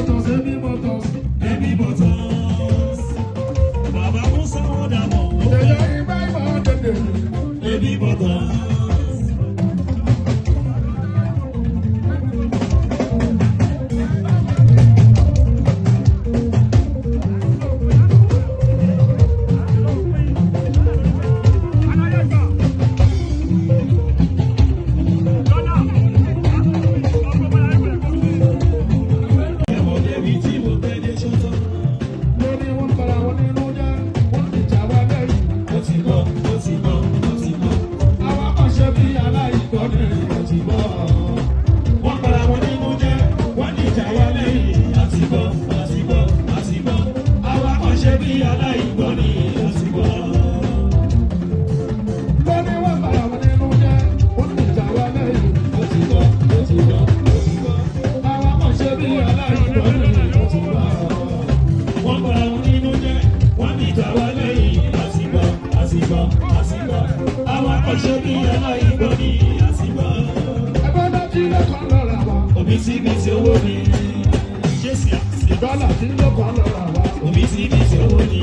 motors, heavy motors. Heavy motors. Baba Musa Odamo. Heavy motors. Òbítíbitì owó ni Jésì Dọ́là tí ló kàn lọ́ra wa. òbítíbitì owó ni.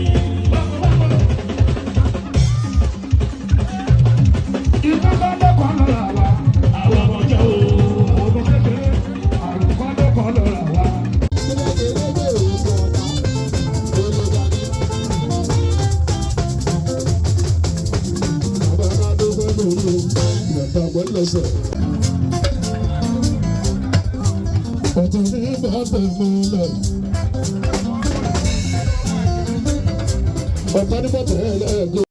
Iná bá ló kàn lọ́ra wa. Àwọn ọmọjọ́ o. Ọmọ kékeré àrùn kan ló kàn lọ́ra wa. Ọ̀tún ní bàbá mi lọ. Ọ̀tún ní bàbá mi lọ.